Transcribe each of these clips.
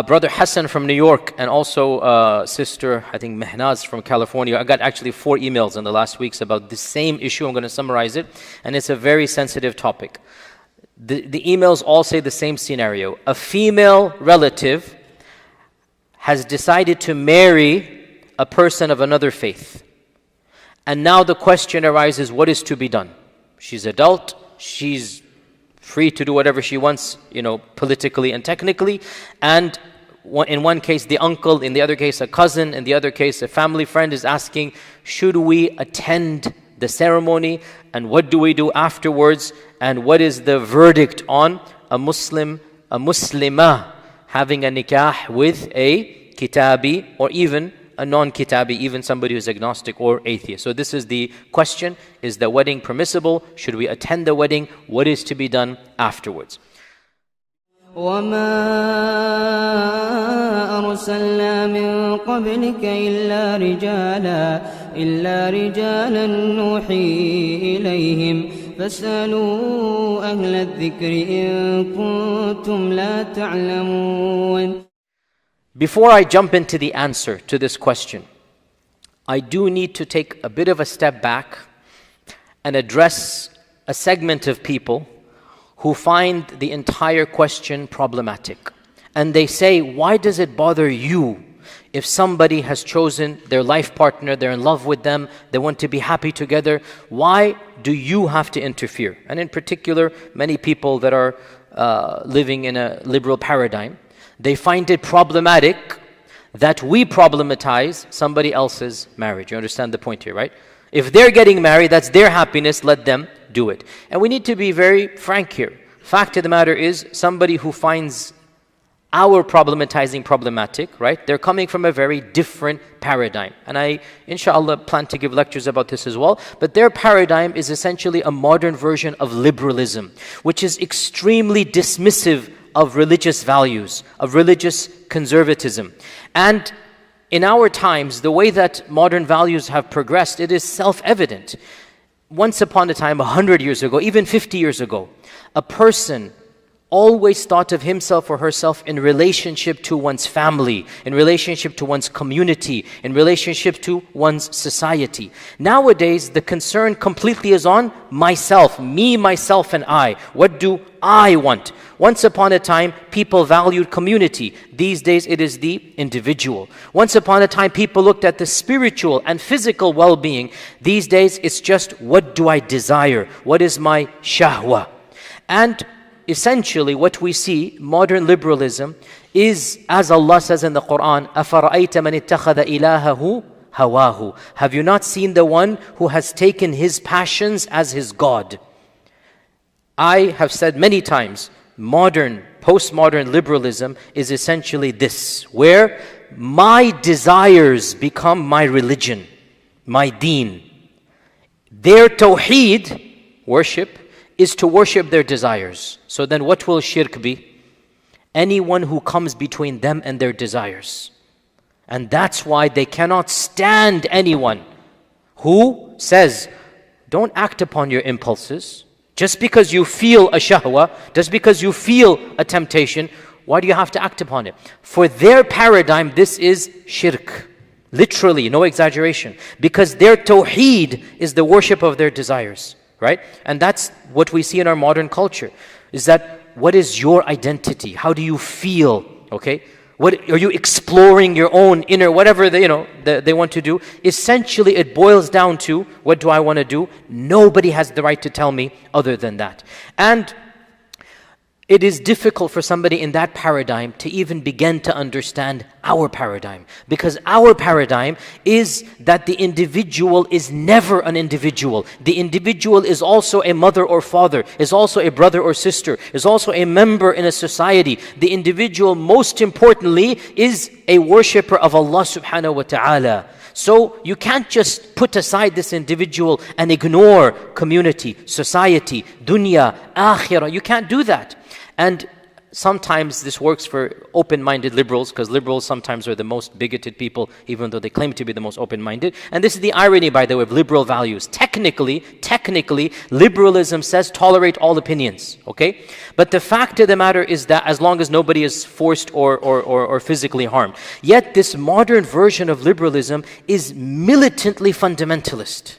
Brother Hassan from New York, and also Sister, I think Mehnaz from California. I got actually 4 emails in the last weeks about the same issue. I'm going to summarize it, and it's a very sensitive topic. The emails all say the same scenario. A female relative has decided to marry a person of another faith. And now the question arises, what is to be done? She's adult, she's free to do whatever she wants, politically and technically. And in one case, the uncle, in the other case, a cousin, in the other case, a family friend is asking, should we attend the ceremony? And what do we do afterwards? And what is the verdict on a Muslimah having a nikah with a kitabi, or even a non-kitabi, even somebody who's agnostic or atheist? So this is the question. Is the wedding permissible? Should we attend the wedding? What is to be done afterwards? وَمَا أَرْسَلْنَا مِن قَبْلِكَ إِلَّا رِجَالًا نُوحِي إِلَيْهِمْ فَاسْأَلُوا أَهْلَ الذِّكْرِ إِن كُنتُمْ لَا تَعْلَمُونَ. Before I jump into the answer to this question, I do need to take a bit of a step back and address a segment of people who find the entire question problematic. And they say, why does it bother you if somebody has chosen their life partner, they're in love with them, they want to be happy together, why do you have to interfere? And in particular, many people that are living in a liberal paradigm, they find it problematic that we problematize somebody else's marriage. You understand the point here, right? If they're getting married, that's their happiness, let them do it. And we need to be very frank here. Fact of the matter is, somebody who finds our problematizing problematic, right? They're coming from a very different paradigm. And I, inshallah, plan to give lectures about this as well. But their paradigm is essentially a modern version of liberalism, which is extremely dismissive of religious values, of religious conservatism. And in our times, the way that modern values have progressed, it is self-evident. Once upon a time, 100 years ago, even 50 years ago, a person always thought of himself or herself in relationship to one's family, in relationship to one's community, in relationship to one's society. Nowadays, the concern completely is on myself, me, myself, and I. What do I want? Once upon a time, people valued community. These days, it is the individual. Once upon a time, people looked at the spiritual and physical well-being. These days, it's just, what do I desire? What is my shahwa? And essentially, what we see, modern liberalism, is, as Allah says in the Quran, أَفَرَأَيْتَ مَنِ اتَّخَذَ إِلَهَهُ هَوَاهُ. Have you not seen the one who has taken his passions as his God? I have said many times, modern, postmodern liberalism is essentially this, where my desires become my religion, my deen. Their tawheed, worship, is to worship their desires. So then what will shirk be? Anyone who comes between them and their desires. And that's why they cannot stand anyone who says, don't act upon your impulses. Just because you feel a shahwa, just because you feel a temptation, why do you have to act upon it? For their paradigm, this is shirk. Literally, no exaggeration. Because their tawheed is the worship of their desires. Right? And that's what we see in our modern culture, is that what is your identity? How do you feel? Okay? What are you exploring your own inner, whatever they want to do? Essentially, it boils down to, what do I want to do? Nobody has the right to tell me other than that. And it is difficult for somebody in that paradigm to even begin to understand our paradigm. Because our paradigm is that the individual is never an individual. The individual is also a mother or father, is also a brother or sister, is also a member in a society. The individual, most importantly, is a worshipper of Allah subhanahu wa ta'ala. So you can't just put aside this individual and ignore community, society, dunya, akhirah. You can't do that. And sometimes this works for open-minded liberals, because liberals sometimes are the most bigoted people, even though they claim to be the most open-minded. And this is the irony, by the way, of liberal values. Technically, liberalism says tolerate all opinions, okay? But the fact of the matter is that as long as nobody is forced or physically harmed. Yet this modern version of liberalism is militantly fundamentalist.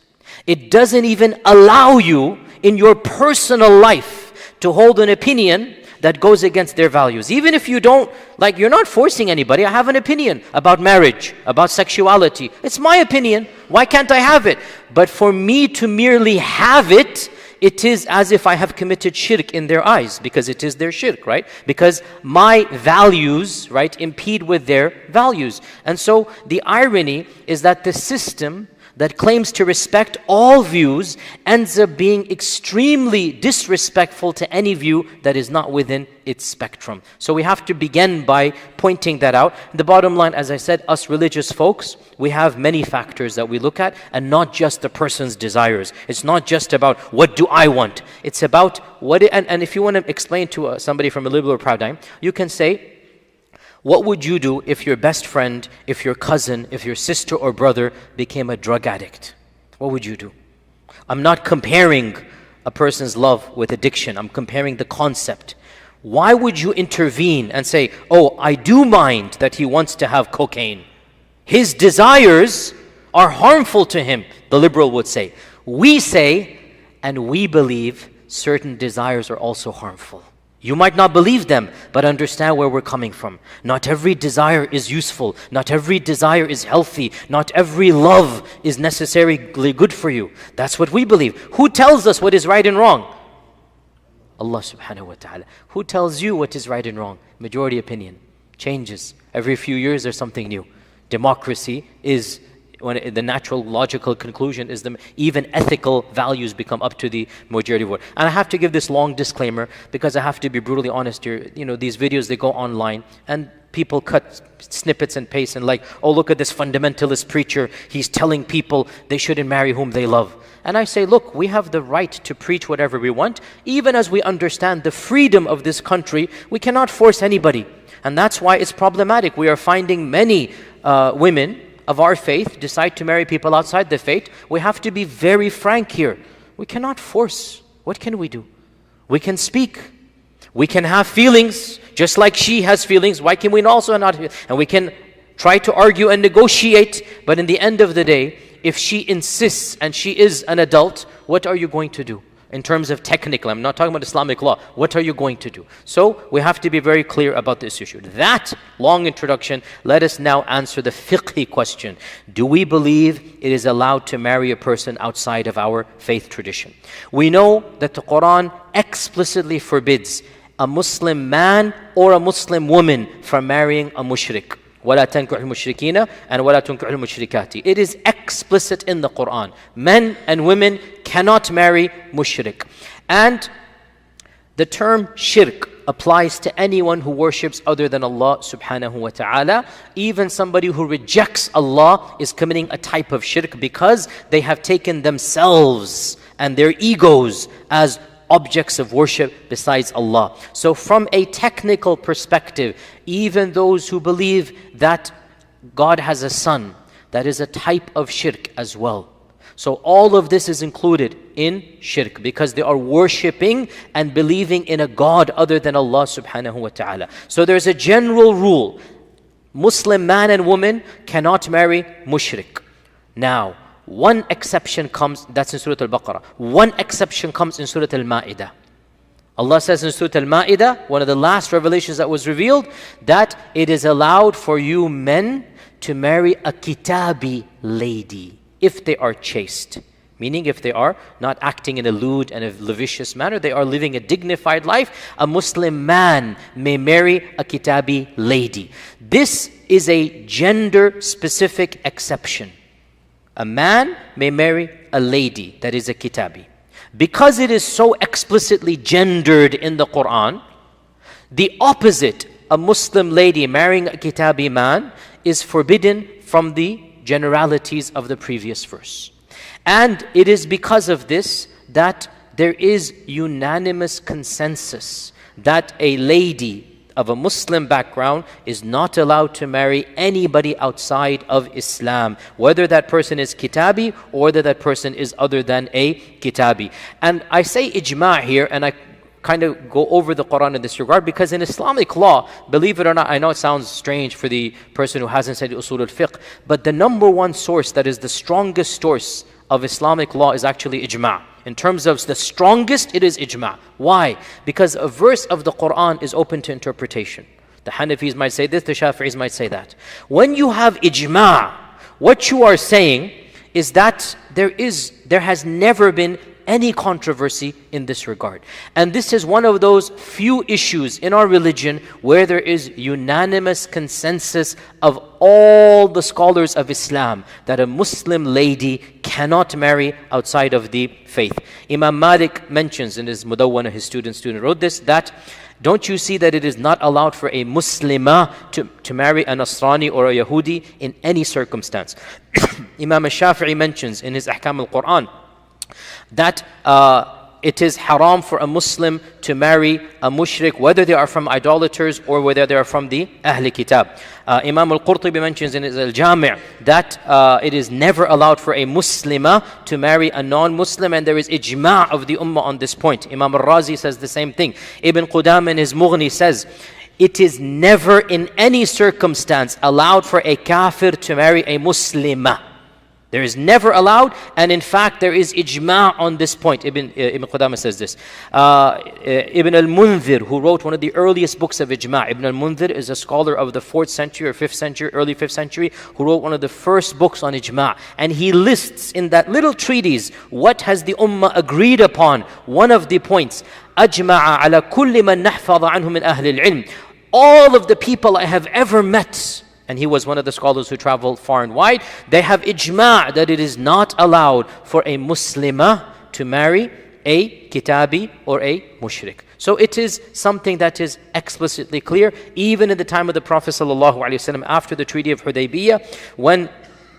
It doesn't even allow you in your personal life to hold an opinion that goes against their values. Even if you don't, like, you're not forcing anybody. I have an opinion about marriage, about sexuality. It's my opinion. Why can't I have it? But for me to merely have it, it is as if I have committed shirk in their eyes, because it is their shirk, right? Because my values, right, impede with their values. And so the irony is that the system that claims to respect all views ends up being extremely disrespectful to any view that is not within its spectrum. So we have to begin by pointing that out. The bottom line, as I said, us religious folks, we have many factors that we look at, and not just the person's desires. It's not just about what do I want. It's about what, and if you want to explain to somebody from a liberal paradigm, you can say, what would you do if your best friend, if your cousin, if your sister or brother became a drug addict? What would you do? I'm not comparing a person's love with addiction. I'm comparing the concept. Why would you intervene and say, oh, I do mind that he wants to have cocaine. His desires are harmful to him, the liberal would say. We say, and we believe, certain desires are also harmful. You might not believe them, but understand where we're coming from. Not every desire is useful. Not every desire is healthy. Not every love is necessarily good for you. That's what we believe. Who tells us what is right and wrong? Allah subhanahu wa ta'ala. Who tells you what is right and wrong? Majority opinion changes. Every few years there's something new. Democracy is, when the natural logical conclusion is even ethical values become up to the majority vote. And I have to give this long disclaimer because I have to be brutally honest here. You know, these videos, they go online and people cut snippets and paste and like, oh, look at this fundamentalist preacher. He's telling people they shouldn't marry whom they love. And I say, look, we have the right to preach whatever we want. Even as we understand the freedom of this country, we cannot force anybody. And that's why it's problematic. We are finding many women of our faith decide to marry people outside the faith. We have to be very frank here. We cannot force. What can we do? We can speak. We can have feelings, just like she has feelings. Why can we also not? And we can try to argue and negotiate, but in the end of the day, if she insists and she is an adult, what are you going to do? In terms of technical, I'm not talking about Islamic law. What are you going to do? So we have to be very clear about this issue. That long introduction, let us now answer the fiqhi question. Do we believe it is allowed to marry a person outside of our faith tradition? We know that the Quran explicitly forbids a Muslim man or a Muslim woman from marrying a mushrik. وَلَا تَنْكُحُ الْمُشْرِكِينَ and وَلَا تُنْكُحُ الْمُشْرِكَاتِ. It is explicit in the Quran. Men and women cannot marry mushrik. And the term shirk applies to anyone who worships other than Allah subhanahu wa ta'ala. Even somebody who rejects Allah is committing a type of shirk because they have taken themselves and their egos as objects of worship besides Allah. So from a technical perspective, even those who believe that God has a son, that is a type of shirk as well. So all of this is included in shirk because they are worshipping and believing in a God other than Allah subhanahu wa ta'ala. So there's a general rule. Muslim man and woman cannot marry mushrik. Now, one exception comes, that's in Surah Al-Baqarah. One exception comes in Surah Al-Ma'idah. Allah says in Surah Al-Ma'idah, one of the last revelations that was revealed, that it is allowed for you men to marry a kitabi lady if they are chaste. Meaning if they are not acting in a lewd and a lascivious manner, they are living a dignified life. A Muslim man may marry a kitabi lady. This is a gender-specific exception. A man may marry a lady that is a kitabi. Because it is so explicitly gendered in the Quran, the opposite, a Muslim lady marrying a kitabi man, is forbidden from the generalities of the previous verse. And it is because of this that there is unanimous consensus that a lady of a Muslim background is not allowed to marry anybody outside of Islam, whether that person is kitabi or whether that person is other than a kitabi. And I say ijma' here, and I kind of go over the Quran in this regard, because in Islamic law, believe it or not, I know it sounds strange for the person who hasn't studied usul al-fiqh, but the number one source that is the strongest source of Islamic law is actually ijma'. In terms of the strongest, it is ijma'. Why? Because a verse of the Quran is open to interpretation. The Hanafis might say this, the Shafi'is might say that. When you have ijma', what you are saying is that there has never been any controversy in this regard. And this is one of those few issues in our religion where there is unanimous consensus of all the scholars of Islam that a Muslim lady cannot marry outside of the faith. Imam Malik mentions in his Mudawwana, his student wrote this, that don't you see that it is not allowed for a Muslimah to marry a Nasrani or a Yahudi in any circumstance? Imam al-Shafi'i mentions in his Ahkam al-Quran that it is haram for a Muslim to marry a mushrik, whether they are from idolaters or whether they are from the Ahl Kitab. Imam al-Qurtubi mentions in his Al-Jami' that it is never allowed for a Muslimah to marry a non-Muslim, and there is ijma' of the Ummah on this point. Imam al-Razi says the same thing. Ibn Qudam in his Mughni says, it is never in any circumstance allowed for a kafir to marry a Muslimah. There is never allowed, and in fact there is ijma' on this point. Ibn Qudama says this. Ibn al-Munzir, who wrote one of the earliest books of ijma'. Ibn al-Munzir is a scholar of the 4th century or 5th century, early 5th century, who wrote one of the first books on ijma'. And he lists in that little treatise, what has the ummah agreed upon? One of the points, أجمع على كل من نحفظ عنه من أهل العلم. All of the people I have ever met, and he was one of the scholars who traveled far and wide, they have ijma' that it is not allowed for a Muslimah to marry a kitabi or a mushrik. So it is something that is explicitly clear, even in the time of the Prophet ﷺ, after the Treaty of Hudaybiyah, when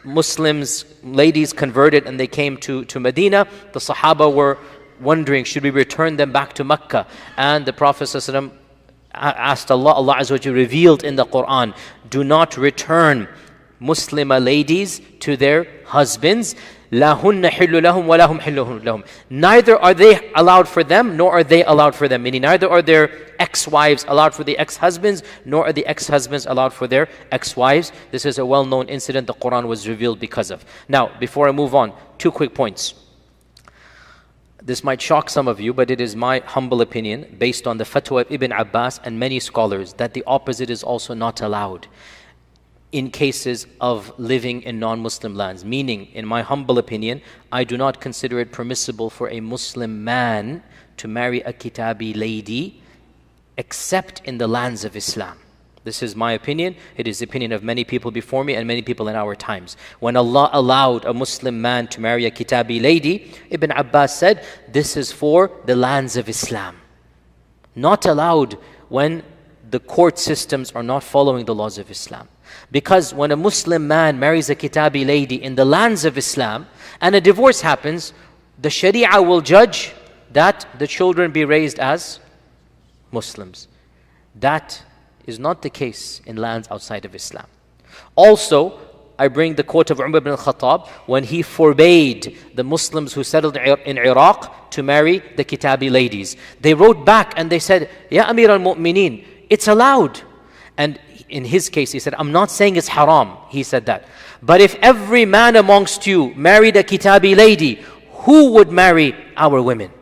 Muslims, ladies converted and they came to Medina, the Sahaba were wondering, should we return them back to Mecca? And the Prophet ﷺ asked Allah, Allah Azza wa Jalla revealed in the Quran, do not return Muslimah ladies to their husbands. لَهُنَّ حِلُّ لَهُمْ وَلَهُمْ حِلُّ لَهُمْ. Neither are they allowed for them, nor are they allowed for them. Meaning neither are their ex-wives allowed for the ex-husbands, nor are the ex-husbands allowed for their ex-wives. This is a well-known incident the Quran was revealed because of. Now, before I move on, 2 quick points. This might shock some of you, but it is my humble opinion, based on the fatwa of Ibn Abbas and many scholars, that the opposite is also not allowed in cases of living in non-Muslim lands. Meaning, in my humble opinion, I do not consider it permissible for a Muslim man to marry a kitabi lady except in the lands of Islam. This is my opinion. It is the opinion of many people before me and many people in our times. When Allah allowed a Muslim man to marry a kitabi lady, Ibn Abbas said, this is for the lands of Islam. Not allowed when the court systems are not following the laws of Islam. Because when a Muslim man marries a kitabi lady in the lands of Islam and a divorce happens, the Sharia will judge that the children be raised as Muslims. That is not the case in lands outside of Islam. Also, I bring the quote of Umar ibn al-Khattab when he forbade the Muslims who settled in Iraq to marry the kitabi ladies. They wrote back and they said, Ya Amir al-Mu'mineen, it's allowed. And in his case, he said, I'm not saying it's haram. He said that. But if every man amongst you married a kitabi lady, who would marry our women?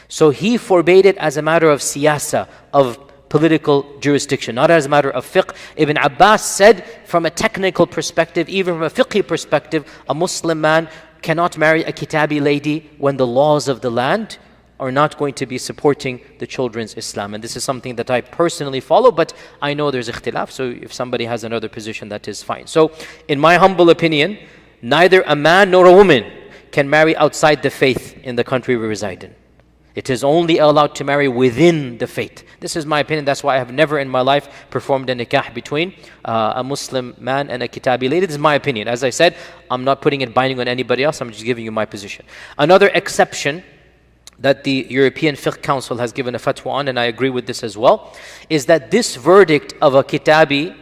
So he forbade it as a matter of siyasa, of political jurisdiction, not as a matter of fiqh. Ibn Abbas said, from a technical perspective, even from a fiqhi perspective, a Muslim man cannot marry a kitabi lady when the laws of the land are not going to be supporting the children's Islam. And this is something that I personally follow, but I know there's ikhtilaf, so if somebody has another position, that is fine. So, in my humble opinion, neither a man nor a woman can marry outside the faith in the country we reside in. It is only allowed to marry within the faith. This is my opinion. That's why I have never in my life performed a nikah between a Muslim man and a kitabi lady. This is my opinion. As I said, I'm not putting it binding on anybody else. I'm just giving you my position. Another exception that the European Fiqh Council has given a fatwa on, and I agree with this as well, is that this verdict of a kitabi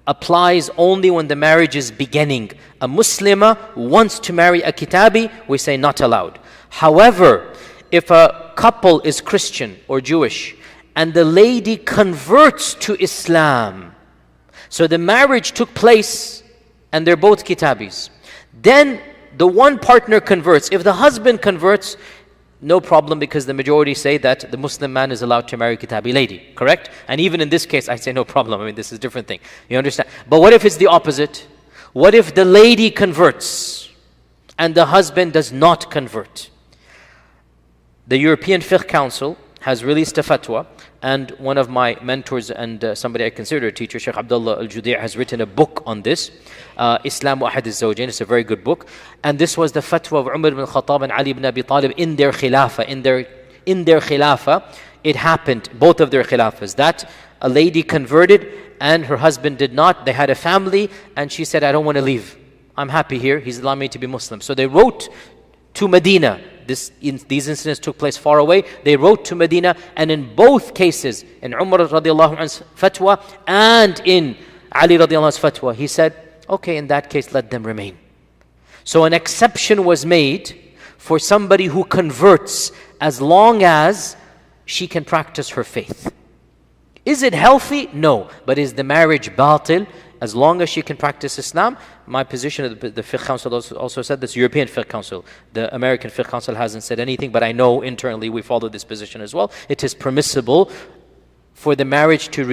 applies only when the marriage is beginning. A Muslimah wants to marry a kitabi, we say not allowed. However, if a couple is Christian or Jewish and the lady converts to Islam, so the marriage took place and they're both kitabis, then the one partner converts. If the husband converts, no problem, because the majority say that the Muslim man is allowed to marry a kitabi lady, correct? And even in this case, I say no problem. I mean, this is a different thing. You understand? But what if it's the opposite? What if the lady converts and the husband does not convert? The European Fiqh Council has released a fatwa, and one of my mentors and somebody I consider a teacher, Sheikh Abdullah Al-Judi', has written a book on this, Islam wa Ahad al-Zawjain. It's a very good book. And this was the fatwa of Umar ibn Khattab and Ali ibn Abi Talib in their khilafah. In their khilafah, it happened, both of their khilafahs, that a lady converted and her husband did not. They had a family and she said, I don't want to leave. I'm happy here. He's allowed me to be Muslim. So they wrote to Medina. These incidents took place far away. They wrote to Medina, and in both cases, in Umar radiallahu anhu's fatwa and in Ali radiallahu anhu's fatwa, he said, okay, in that case, let them remain. So an exception was made for somebody who converts as long as she can practice her faith. Is it healthy? No. But is the marriage batil? As long as she can practice Islam? My position, the Fiqh Council also said this, European Fiqh Council. The American Fiqh Council hasn't said anything, but I know internally we follow this position as well. It is permissible for the marriage to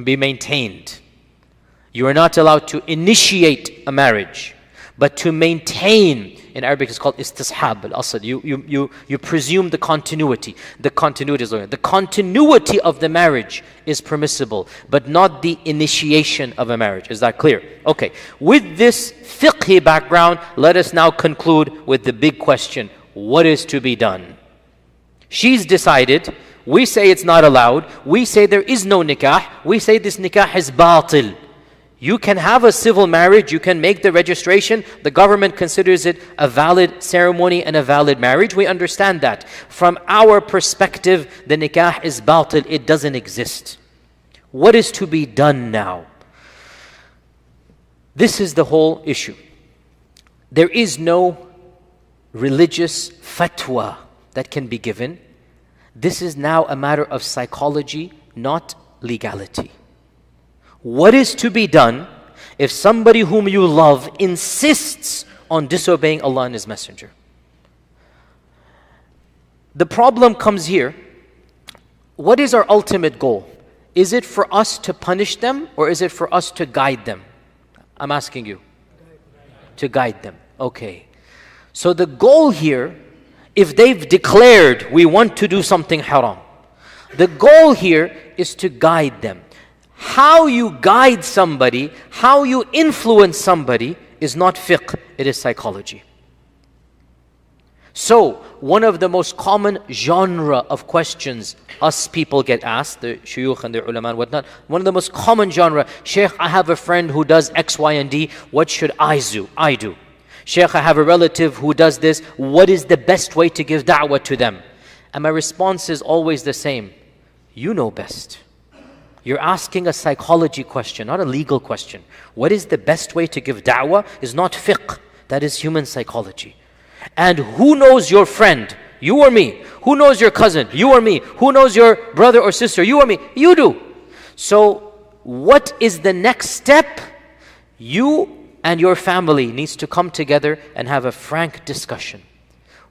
be maintained. You are not allowed to initiate a marriage, but to maintain. In Arabic it's called istishab al-asl. You presume the continuity. The continuity of the marriage is permissible, but not the initiation of a marriage. Is that clear? Okay. With this fiqhi background, let us now conclude with the big question. What is to be done? She's decided. We say it's not allowed. We say there is no nikah. We say this nikah is batil. You can have a civil marriage, you can make the registration, the government considers it a valid ceremony and a valid marriage. We understand that. From our perspective, the nikah is batil, it doesn't exist. What is to be done now? This is the whole issue. There is no religious fatwa that can be given. This is now a matter of psychology, not legality. What is to be done if somebody whom you love insists on disobeying Allah and His Messenger? The problem comes here. What is our ultimate goal? Is it for us to punish them or is it for us to guide them? I'm asking you. To guide them. Okay. So the goal here, if they've declared we want to do something haram, the goal here is to guide them. How you guide somebody, how you influence somebody is not fiqh, it is psychology. So, one of the most common genre of questions us people get asked, the shuyukh and the ulama and whatnot, one of the most common genre, Shaykh, I have a friend who does X, Y, and D, what should I do? Shaykh, I have a relative who does this, what is the best way to give da'wah to them? And my response is always the same, you know best. You're asking a psychology question, not a legal question. What is the best way to give da'wah is not fiqh, that is human psychology. And who knows your friend? You or me. Who knows your cousin? You or me. Who knows your brother or sister? You or me. You do. So what is the next step? You and your family needs to come together and have a frank discussion.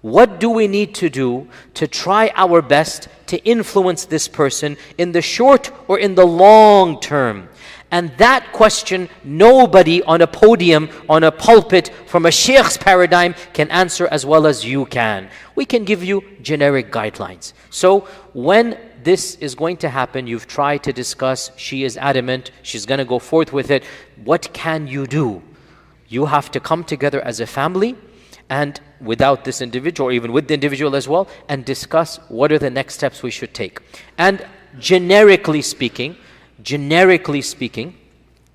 What do we need to do to try our best to influence this person in the short or in the long term? And that question, nobody on a podium, on a pulpit, from a sheikh's paradigm can answer as well as you can. We can give you generic guidelines. So when this is going to happen, you've tried to discuss, she is adamant, she's going to go forth with it. What can you do? You have to come together as a family and without this individual, or even with the individual as well, and discuss what are the next steps we should take. And generically speaking,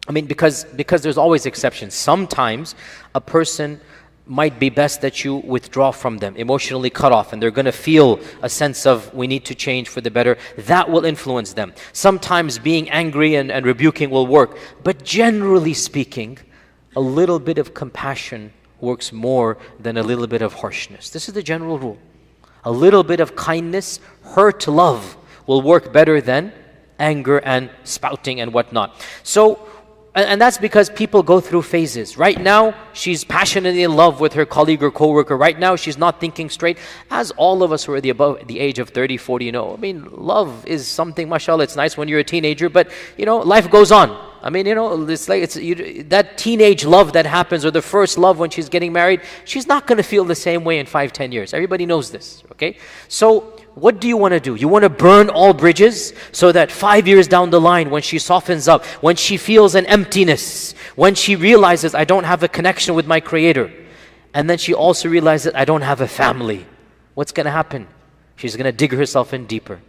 I mean, because there's always exceptions. Sometimes a person might be best that you withdraw from them, emotionally cut off, and they're going to feel a sense of we need to change for the better. That will influence them. Sometimes being angry and rebuking will work, but generally speaking, a little bit of compassion works more than a little bit of harshness. This is the general rule. A little bit of kindness, hurt love, will work better than anger and spouting and whatnot. So, and that's because people go through phases. Right now, she's passionately in love with her colleague or coworker. Right now, she's not thinking straight. As all of us who are above the age of 30, 40 know, I mean, love is something, mashallah, it's nice when you're a teenager, but, life goes on. I mean, it's like that teenage love that happens, or the first love when she's getting married, she's not going to feel the same way in 5, 10 years. Everybody knows this, okay? So, what do you want to do? You want to burn all bridges so that 5 years down the line, when she softens up, when she feels an emptiness, when she realizes, I don't have a connection with my Creator, and then she also realizes, I don't have a family, what's going to happen? She's going to dig herself in deeper.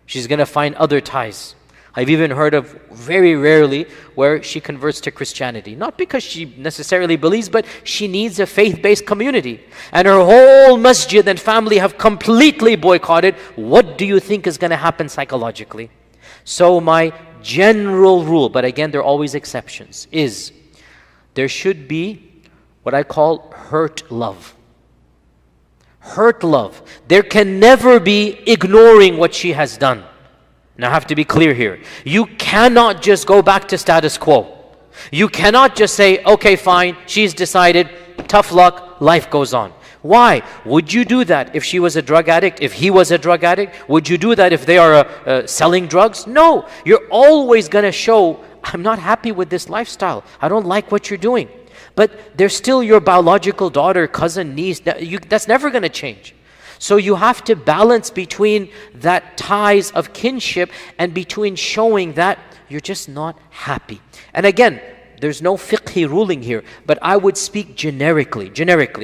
She's going to find other ties. I've even heard of very rarely where she converts to Christianity. Not because she necessarily believes, but she needs a faith-based community. And her whole masjid and family have completely boycotted. What do you think is going to happen psychologically? So my general rule, but again there are always exceptions, is there should be what I call hurt love. Hurt love. There can never be ignoring what she has done. Now I have to be clear here. You cannot just go back to status quo. You cannot just say, okay, fine, she's decided, tough luck, life goes on. Why? Would you do that if she was a drug addict, if he was a drug addict? Would you do that if they are selling drugs? No. You're always going to show, I'm not happy with this lifestyle. I don't like what you're doing. But they're still your biological daughter, cousin, niece. That's never going to change. So you have to balance between that ties of kinship and between showing that you're just not happy. And again, there's no fiqhi ruling here, but I would speak generically.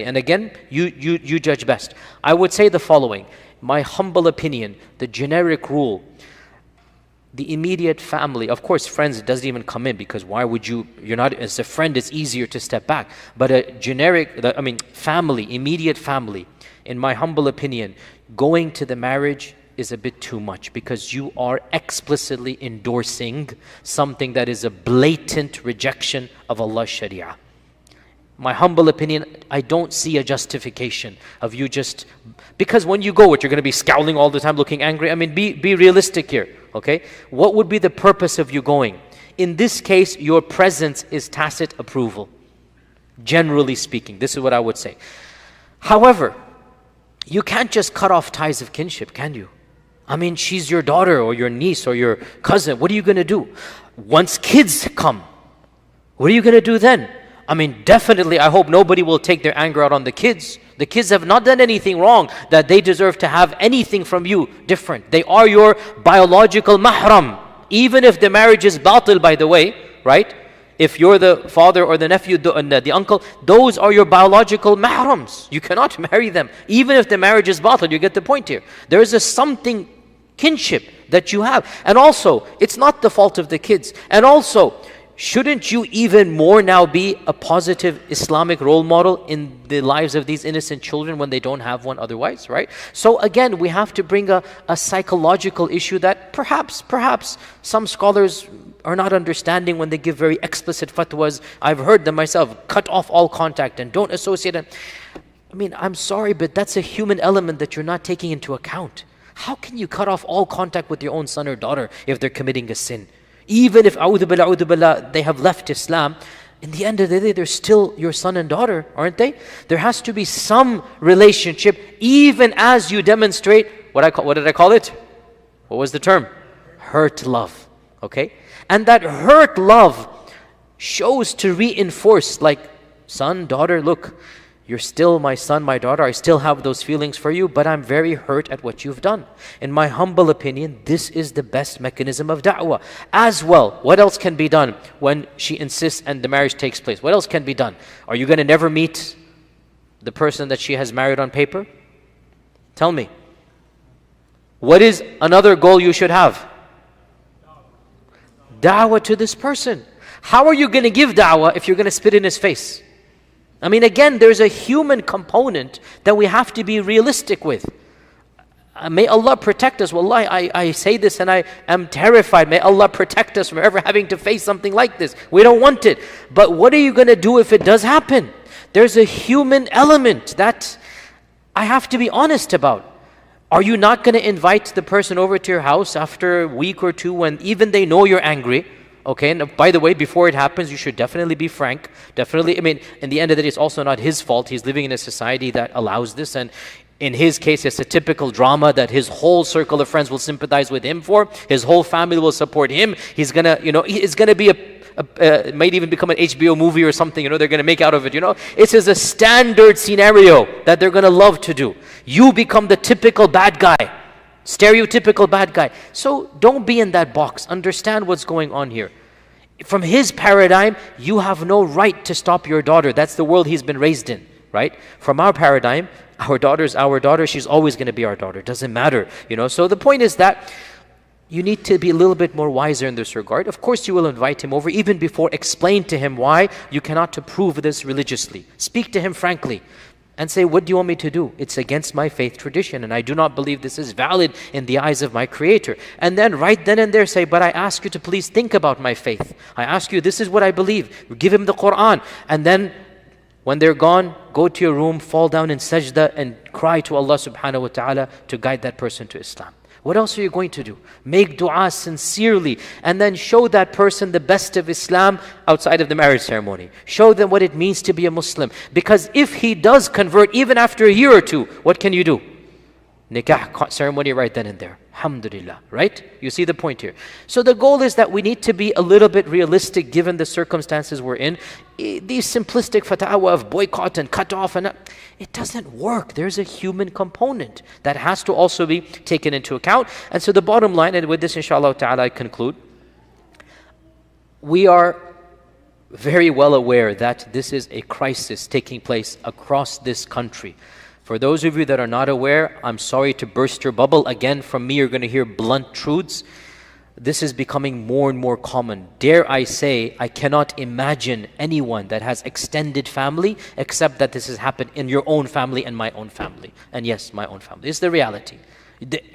And again, you judge best. I would say the following, my humble opinion, the generic rule, the immediate family, of course friends, it doesn't even come in, because why would you're not, as a friend it's easier to step back. But a generic, family, immediate family, in my humble opinion, going to the marriage is a bit too much, because you are explicitly endorsing something that is a blatant rejection of Allah's Sharia. My humble opinion, I don't see a justification of you just, because when you go, you're going to be scowling all the time, looking angry. I mean, be realistic here, okay? What would be the purpose of you going? In this case, your presence is tacit approval. Generally speaking, this is what I would say. However, you can't just cut off ties of kinship, can you? I mean, she's your daughter or your niece or your cousin. What are you going to do? Once kids come, what are you going to do then? I mean, definitely, I hope nobody will take their anger out on the kids. The kids have not done anything wrong that they deserve to have anything from you different. They are your biological mahram. Even if the marriage is batil, by the way, right? If you're the father or the nephew, the uncle, those are your biological mahrams. You cannot marry them. Even if the marriage is batil, you get the point here. There is a something kinship that you have. And also, it's not the fault of the kids. And also, shouldn't you even more now be a positive Islamic role model in the lives of these innocent children when they don't have one otherwise, right? So again, we have to bring a psychological issue that perhaps some scholars are not understanding when they give very explicit fatwas. I've heard them myself, cut off all contact and don't associate them. I mean, I'm sorry, but that's a human element that you're not taking into account. How can you cut off all contact with your own son or daughter if they're committing a sin? Even if, a'udhu billah, they have left Islam, in the end of the day, they're still your son and daughter, aren't they? There has to be some relationship, even as you demonstrate, what did I call it? What was the term? Hurt love, okay? And that hurt love shows to reinforce, like, son, daughter, look, you're still my son, my daughter, I still have those feelings for you, but I'm very hurt at what you've done. In my humble opinion, this is the best mechanism of da'wah. As well, what else can be done when she insists and the marriage takes place? What else can be done? Are you going to never meet the person that she has married on paper? Tell me. What is another goal you should have? Da'wah to this person. How are you going to give da'wah if you're going to spit in his face? I mean, again, there's a human component that we have to be realistic with. May Allah protect us. Wallahi, I say this and I am terrified. May Allah protect us from ever having to face something like this. We don't want it. But what are you going to do if it does happen? There's a human element that I have to be honest about. Are you not going to invite the person over to your house after a week or two when even they know you're angry? Okay, and by the way, before it happens, you should definitely be frank. Definitely, I mean, in the end of the day, it's also not his fault. He's living in a society that allows this, and in his case, it's a typical drama that his whole circle of friends will sympathize with him for. His whole family will support him. He's gonna, it's gonna be it might even become an HBO movie or something, they're gonna make out of it, It is a standard scenario that they're gonna love to do. You become the typical bad guy. Stereotypical bad guy. So don't be in that box. Understand what's going on here. From his paradigm, you have no right to stop your daughter. That's the world he's been raised in, right? From our paradigm, our daughter's our daughter. She's always going to be our daughter. Doesn't matter, So the point is that you need to be a little bit more wiser in this regard. Of course, you will invite him over. Even before, explain to him why you cannot prove this religiously. Speak to him frankly. And say, what do you want me to do? It's against my faith tradition, and I do not believe this is valid in the eyes of my Creator. And then right then and there say, but I ask you to please think about my faith. I ask you, this is what I believe. Give him the Quran. And then when they're gone, go to your room, fall down in sajda and cry to Allah subhanahu wa ta'ala to guide that person to Islam. What else are you going to do? Make dua sincerely and then show that person the best of Islam outside of the marriage ceremony. Show them what it means to be a Muslim. Because if he does convert even after a year or two, what can you do? Nikah ceremony right then and there. Alhamdulillah, right? You see the point here. So the goal is that we need to be a little bit realistic given the circumstances we're in. These simplistic fatwa of boycott and cut off, it doesn't work. There's a human component that has to also be taken into account. And so the bottom line, and with this inshallah ta'ala I conclude, we are very well aware that this is a crisis taking place across this country. For those of you that are not aware, I'm sorry to burst your bubble. Again, from me, you're going to hear blunt truths. This is becoming more and more common. Dare I say, I cannot imagine anyone that has extended family except that this has happened in your own family and my own family. And yes, my own family. It's the reality.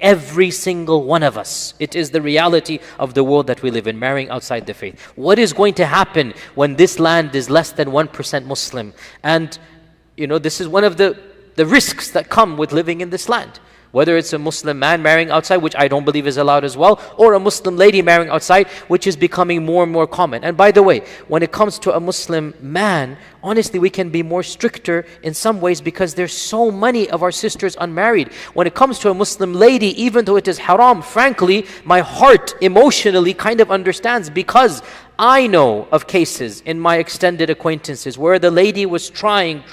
Every single one of us. It is the reality of the world that we live in, marrying outside the faith. What is going to happen when this land is less than 1% Muslim? And, this is one of the risks that come with living in this land. Whether it's a Muslim man marrying outside, which I don't believe is allowed as well, or a Muslim lady marrying outside, which is becoming more and more common. And by the way, when it comes to a Muslim man, honestly, we can be more stricter in some ways because there's so many of our sisters unmarried. When it comes to a Muslim lady, even though it is haram, frankly, my heart emotionally kind of understands because I know of cases in my extended acquaintances where the lady was trying,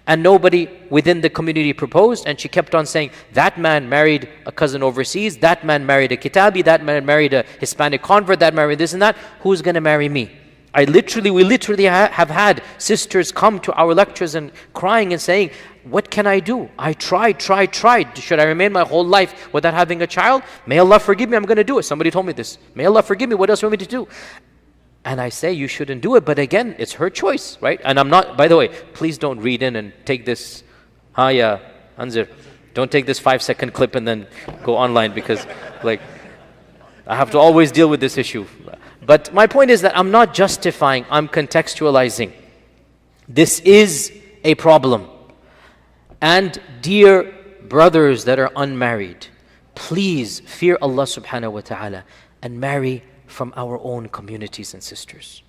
and nobody within the community proposed, and she kept on saying, that man married a cousin overseas, that man married a kitabi, that man married a Hispanic convert, that married this and that, who's going to marry me? We literally have had sisters come to our lectures and crying and saying, what can I do? I tried. Should I remain my whole life without having a child? May Allah forgive me, I'm going to do it. Somebody told me this. May Allah forgive me, what else do you want me to do? And I say you shouldn't do it, but again, it's her choice, right? And I'm not, by the way, please don't read in and take this, ya Anzir, don't take this 5-second clip and then go online because I have to always deal with this issue. But my point is that I'm not justifying, I'm contextualizing. This is a problem. And dear brothers that are unmarried, please fear Allah subhanahu wa ta'ala and marry from our own communities and sisters.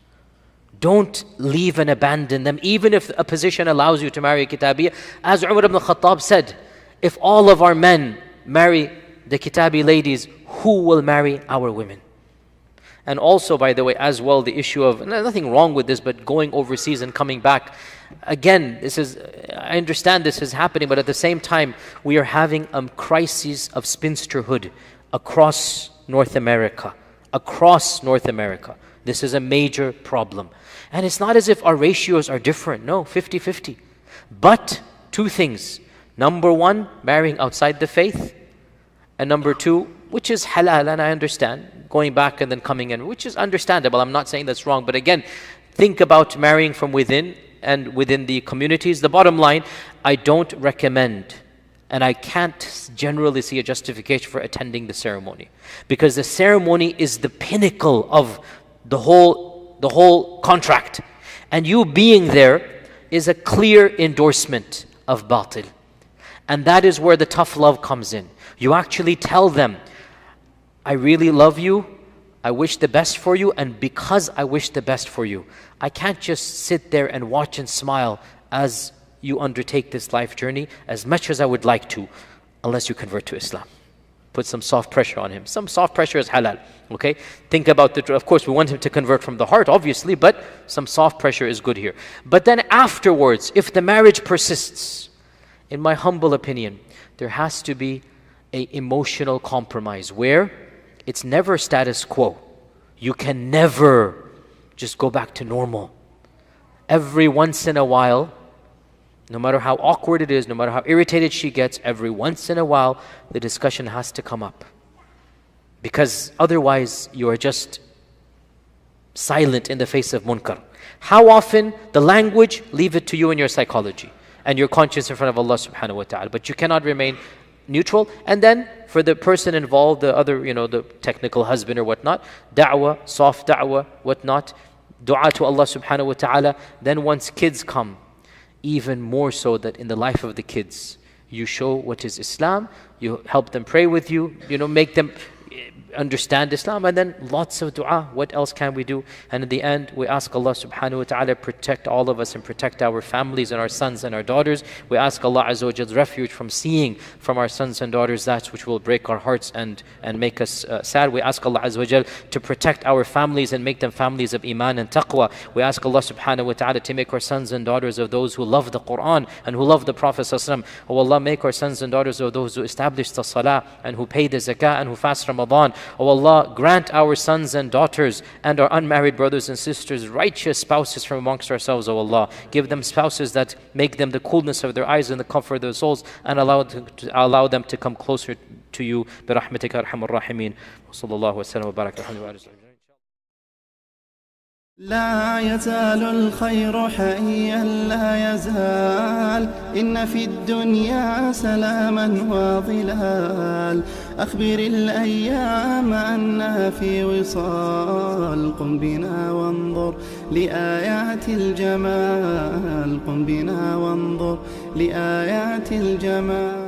Don't leave and abandon them, even if a position allows you to marry a kitabiyya. As Umar ibn Khattab said, if all of our men marry the kitabi ladies, who will marry our women? And also, by the way, as well, the issue of, nothing wrong with this, but going overseas and coming back. Again, I understand this is happening, but at the same time, we are having a crisis of spinsterhood across North America. This is a major problem. And it's not as if our ratios are different. No, 50-50. But two things. Number one, marrying outside the faith. And number two, which is halal, and I understand, going back and then coming in, which is understandable. I'm not saying that's wrong. But again, think about marrying from within. and within the communities. The bottom line, I don't recommend, and I can't generally see a justification for attending the ceremony, because the ceremony is the pinnacle of the whole contract, and you being there is a clear endorsement of batil. And that is where the tough love comes in. You actually tell them, I really love you, I wish the best for you, and because I wish the best for you, I can't just sit there and watch and smile as you undertake this life journey, as much as I would like to, unless you convert to Islam. Put some soft pressure on him. Some soft pressure is halal, okay? Think about of course we want him to convert from the heart, obviously, but some soft pressure is good here. But then afterwards, if the marriage persists, in my humble opinion, there has to be an emotional compromise where it's never status quo. You can never just go back to normal. Every once in a while, no matter how awkward it is, no matter how irritated she gets, every once in a while, the discussion has to come up. Because otherwise, you are just silent in the face of munkar. How often? The language, leave it to you and your psychology and your conscience in front of Allah subhanahu wa ta'ala. But you cannot remain neutral. And then for the person involved, the other, the technical husband or whatnot, da'wah, soft da'wah, whatnot, dua to Allah subhanahu wa ta'ala. Then once kids come, even more so that in the life of the kids, you show what is Islam, you help them pray with you, make them understand Islam, and then lots of dua. What else can we do? And in the end, we ask Allah subhanahu wa ta'ala protect all of us and protect our families and our sons and our daughters. We ask Allah azza wa jalla refuge from seeing from our sons and daughters that which will break our hearts and make us sad. We ask Allah azza wa jalla to protect our families and make them families of iman and taqwa. We ask Allah subhanahu wa ta'ala to make our sons and daughters of those who love the Quran and who love the Prophet sallallahu alaihi wasallam. Oh Allah, make our sons and daughters of those who establish the salah and who pay the zakah and who fast Ramadan. Oh Allah, grant our sons and daughters and our unmarried brothers and sisters righteous spouses from amongst ourselves, O Allah. Give them spouses that make them the coolness of their eyes and the comfort of their souls, and allow them to come closer to you. برحمتك أرحم الراحمين. وصلى الله وسلم وبارك على محمد. لا يزال الخير حيا لا يزال إن في الدنيا سلاما وظلال أخبر الأيام أنها في وصال قم بنا وانظر لآيات الجمال قم بنا وانظر لآيات الجمال